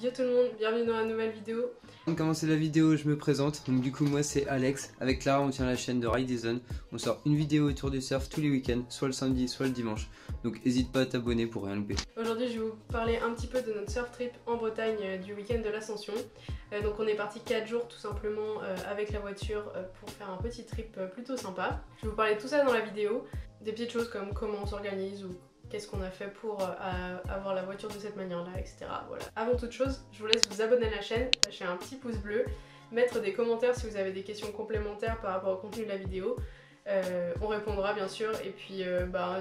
Yo tout le monde, bienvenue dans la nouvelle vidéo. Avant de commencer la vidéo, je me présente. Donc du coup moi c'est Alex. Avec Clara on tient la chaîne de Ride Zone. On sort une vidéo autour du surf tous les week-ends, soit le samedi, soit le dimanche. Donc n'hésite pas à t'abonner pour rien louper. Aujourd'hui je vais vous parler un petit peu de notre surf trip en Bretagne du week-end de l'Ascension. Donc on est parti 4 jours tout simplement avec la voiture pour faire un petit trip plutôt sympa. Je vais vous parler de tout ça dans la vidéo. Des petites choses comme comment on s'organise ou qu'est-ce qu'on a fait pour avoir la voiture de cette manière-là, etc. Voilà. Avant toute chose, je vous laisse vous abonner à la chaîne, lâcher un petit pouce bleu, mettre des commentaires si vous avez des questions complémentaires par rapport au contenu de la vidéo. On répondra bien sûr, et puis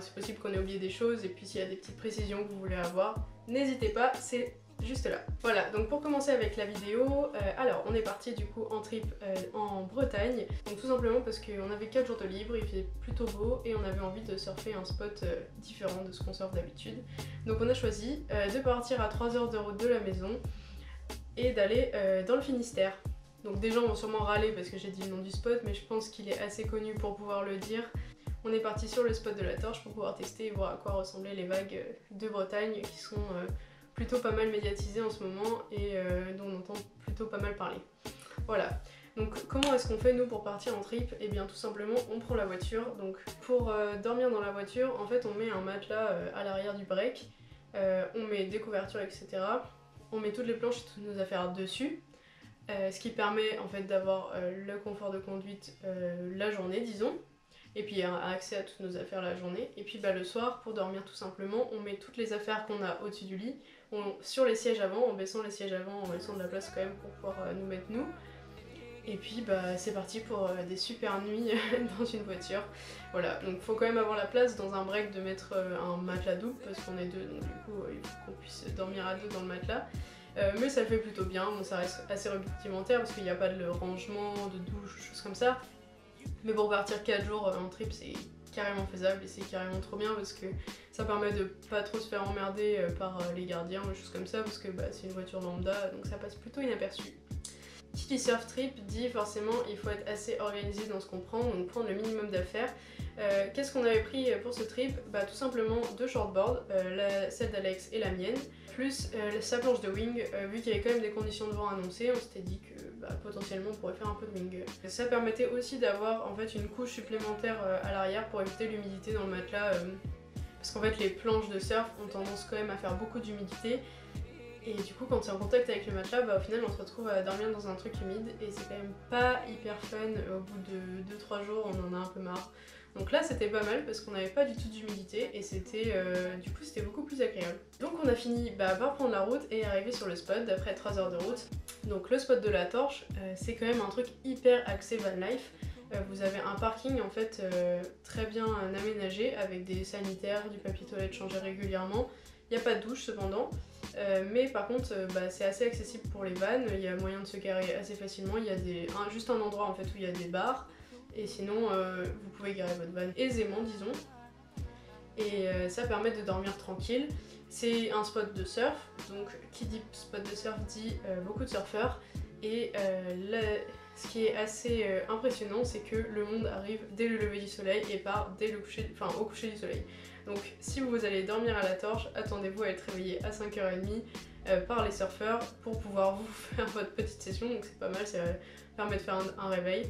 c'est possible qu'on ait oublié des choses, et puis s'il y a des petites précisions que vous voulez avoir, n'hésitez pas, c'est juste là. Voilà, donc pour commencer avec la vidéo, alors on est parti du coup en trip en Bretagne, donc tout simplement parce qu'on avait 4 jours de libre, il fait plutôt beau et on avait envie de surfer un spot différent de ce qu'on surfe d'habitude. Donc on a choisi de partir à 3 heures de route de la maison et d'aller dans le Finistère. Donc des gens vont sûrement râler parce que j'ai dit le nom du spot, mais je pense qu'il est assez connu pour pouvoir le dire. On est parti sur le spot de la Torche pour pouvoir tester et voir à quoi ressemblaient les vagues de Bretagne qui sont plutôt pas mal médiatisées en ce moment et dont on entend plutôt pas mal parler. Voilà. Donc comment est-ce qu'on fait nous pour partir en trip? Et bien tout simplement on prend la voiture. Donc pour dormir dans la voiture, en fait on met un matelas à l'arrière du break, on met des couvertures etc. On met toutes les planches et toutes nos affaires dessus. Ce qui permet en fait d'avoir le confort de conduite la journée disons, et puis accès à toutes nos affaires la journée. Et puis le soir pour dormir tout simplement on met toutes les affaires qu'on a au-dessus du lit sur les sièges avant, en baissant les sièges avant, en laissant de la place quand même pour pouvoir nous mettre nous. Et puis c'est parti pour des super nuits dans une voiture. Voilà, donc faut quand même avoir la place dans un break de mettre un matelas double parce qu'on est deux, donc du coup il faut qu'on puisse dormir à deux dans le matelas. Mais ça le fait plutôt bien, bon, ça reste assez rudimentaire parce qu'il n'y a pas de rangement, de douche, choses comme ça. Mais pour partir 4 jours en trip c'est carrément faisable et c'est carrément trop bien parce que ça permet de pas trop se faire emmerder par les gardiens ou des choses comme ça parce que c'est une voiture lambda donc ça passe plutôt inaperçu. Qui dit surf trip dit forcément il faut être assez organisé dans ce qu'on prend, donc prendre le minimum d'affaires. Qu'est-ce qu'on avait pris pour ce trip? Tout simplement 2 shortboards, celle d'Alex et la mienne, plus sa planche de wing, vu qu'il y avait quand même des conditions de vent annoncées, on s'était dit que potentiellement on pourrait faire un peu de wing. Ça permettait aussi d'avoir en fait une couche supplémentaire à l'arrière pour éviter l'humidité dans le matelas, parce qu'en fait les planches de surf ont tendance quand même à faire beaucoup d'humidité. Et du coup quand c'est en contact avec le matelas, au final on se retrouve à dormir dans un truc humide et c'est quand même pas hyper fun, au bout de 2-3 jours on en a un peu marre. Donc là c'était pas mal parce qu'on n'avait pas du tout d'humidité et c'était du coup c'était beaucoup plus agréable. Donc on a fini par prendre la route et arriver sur le spot d'après 3 heures de route. Donc le spot de la Torche, c'est quand même un truc hyper axé van life. Vous avez un parking en fait très bien aménagé avec des sanitaires, du papier toilette changé régulièrement. Il n'y a pas de douche cependant, mais par contre c'est assez accessible pour les vannes, il y a moyen de se garer assez facilement, il y a juste un endroit en fait où il y a des bars, et sinon vous pouvez garer votre van aisément disons, et ça permet de dormir tranquille. C'est un spot de surf, donc qui dit spot de surf dit beaucoup de surfeurs, et ce qui est assez impressionnant c'est que le monde arrive dès le lever du soleil et part dès le coucher, au coucher du soleil. Donc si vous allez dormir à la Torche, attendez-vous à être réveillé à 5h30 par les surfeurs pour pouvoir vous faire votre petite session, donc c'est pas mal, ça permet de faire un réveil.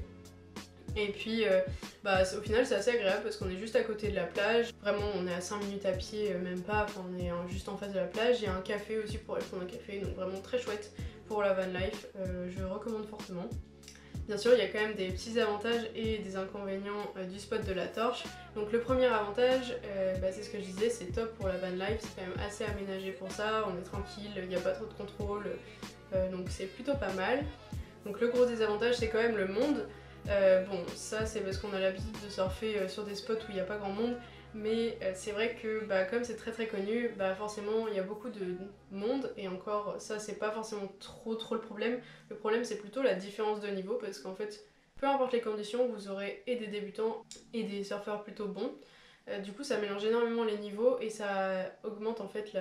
Et puis au final c'est assez agréable parce qu'on est juste à côté de la plage, vraiment on est à 5 minutes à pied, même pas, on est juste en face de la plage, il y a un café aussi pour aller prendre un café, donc vraiment très chouette pour la van life, je recommande fortement. Bien sûr, il y a quand même des petits avantages et des inconvénients du spot de la Torche. Donc le premier avantage, c'est ce que je disais, c'est top pour la van life, c'est quand même assez aménagé pour ça, on est tranquille, il n'y a pas trop de contrôle, donc c'est plutôt pas mal. Donc le gros désavantage c'est quand même le monde. Bon, ça c'est parce qu'on a l'habitude de surfer sur des spots où il n'y a pas grand monde, mais c'est vrai que comme c'est très connu, forcément il y a beaucoup de monde, et encore ça c'est pas forcément trop le problème. Le problème c'est plutôt la différence de niveau, parce qu'en fait peu importe les conditions vous aurez et des débutants et des surfeurs plutôt bons. Du coup ça mélange énormément les niveaux et ça augmente en fait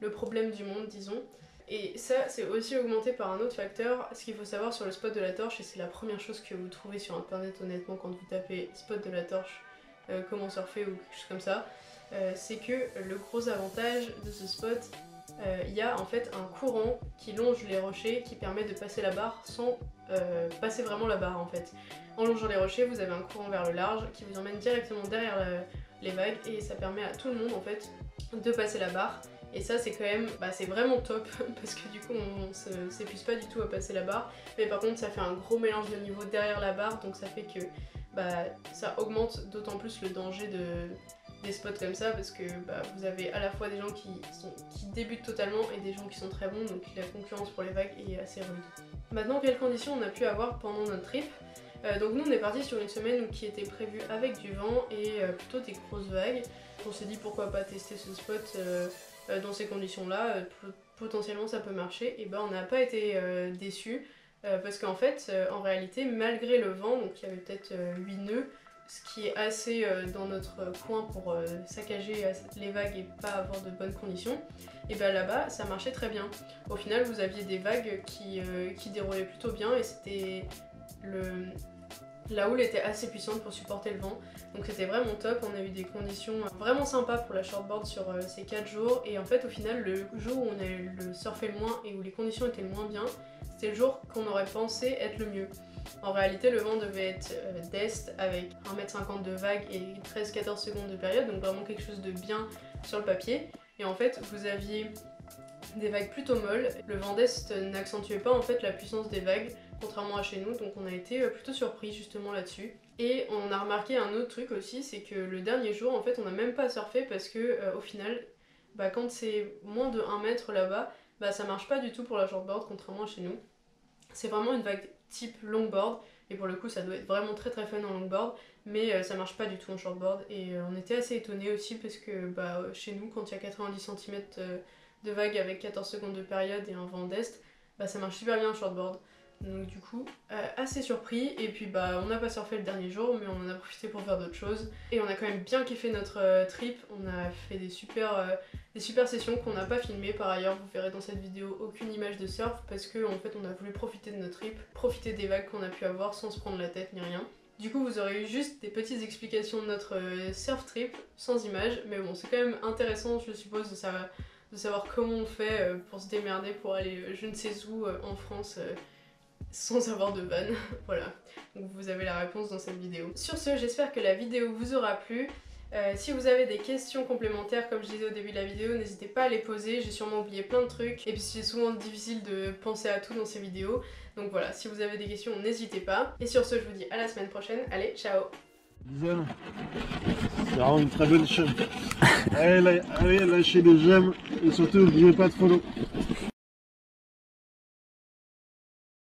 le problème du monde disons. Et ça c'est aussi augmenté par un autre facteur. Ce qu'il faut savoir sur le spot de la Torche, et c'est la première chose que vous trouvez sur internet honnêtement quand vous tapez spot de la Torche, comment surfer ou quelque chose comme ça, c'est que le gros avantage de ce spot il y a en fait un courant qui longe les rochers qui permet de passer la barre sans passer vraiment la barre en fait. En longeant les rochers, vous avez un courant vers le large qui vous emmène directement derrière les vagues et ça permet à tout le monde en fait de passer la barre. Et ça c'est quand même, c'est vraiment top parce que du coup on s'épuise pas du tout à passer la barre. Mais par contre ça fait un gros mélange de niveau derrière la barre, donc ça fait que ça augmente d'autant plus le danger des spots comme ça parce que vous avez à la fois des gens qui débutent totalement et des gens qui sont très bons, donc la concurrence pour les vagues est assez rude. Maintenant, quelles conditions on a pu avoir pendant notre trip? Donc nous on est parti sur une semaine qui était prévue avec du vent et plutôt des grosses vagues. On s'est dit pourquoi pas tester ce spot dans ces conditions là, potentiellement ça peut marcher, et on n'a pas été déçus parce qu'en fait en réalité malgré le vent, donc il y avait peut-être 8 nœuds, ce qui est assez dans notre coin pour saccager les vagues et pas avoir de bonnes conditions, et là-bas ça marchait très bien. Au final vous aviez des vagues qui déroulaient plutôt bien et c'était la houle était assez puissante pour supporter le vent, donc c'était vraiment top. On a eu des conditions vraiment sympas pour la shortboard sur ces 4 jours, et en fait au final le jour où on a le surfé le moins et où les conditions étaient le moins bien, c'était le jour qu'on aurait pensé être le mieux. En réalité le vent devait être d'est avec 1,50 m de vague et 13-14 secondes de période, donc vraiment quelque chose de bien sur le papier, et en fait vous aviez des vagues plutôt molles. Le vent d'est n'accentuait pas en fait la puissance des vagues, contrairement à chez nous, donc on a été plutôt surpris justement là-dessus. Et on a remarqué un autre truc aussi, c'est que le dernier jour en fait on n'a même pas surfé parce que au final quand c'est moins de 1 mètre là-bas, ça marche pas du tout pour la shortboard contrairement à chez nous. C'est vraiment une vague type longboard et pour le coup ça doit être vraiment très fun en longboard, mais ça marche pas du tout en shortboard, et on était assez étonnés aussi parce que chez nous quand il y a 90 cm de vagues avec 14 secondes de période et un vent d'est, ça marche super bien en shortboard. Donc du coup, assez surpris, et puis on n'a pas surfé le dernier jour, mais on en a profité pour faire d'autres choses. Et on a quand même bien kiffé notre trip, on a fait des super sessions qu'on n'a pas filmées par ailleurs, vous verrez dans cette vidéo aucune image de surf, parce que en fait on a voulu profiter de notre trip, profiter des vagues qu'on a pu avoir sans se prendre la tête ni rien. Du coup vous aurez eu juste des petites explications de notre surf trip, sans images, mais bon c'est quand même intéressant je suppose de savoir comment on fait pour se démerder pour aller je ne sais où en France sans avoir de vanne. Voilà, donc vous avez la réponse dans cette vidéo. Sur ce, j'espère que la vidéo vous aura plu. Si vous avez des questions complémentaires, comme je disais au début de la vidéo, n'hésitez pas à les poser, j'ai sûrement oublié plein de trucs, et puis c'est souvent difficile de penser à tout dans ces vidéos. Donc voilà, si vous avez des questions, n'hésitez pas. Et sur ce, je vous dis à la semaine prochaine, allez, ciao! C'est vraiment une très bonne chaîne. Allez, lâchez des j'aime et surtout n'oubliez pas de follow.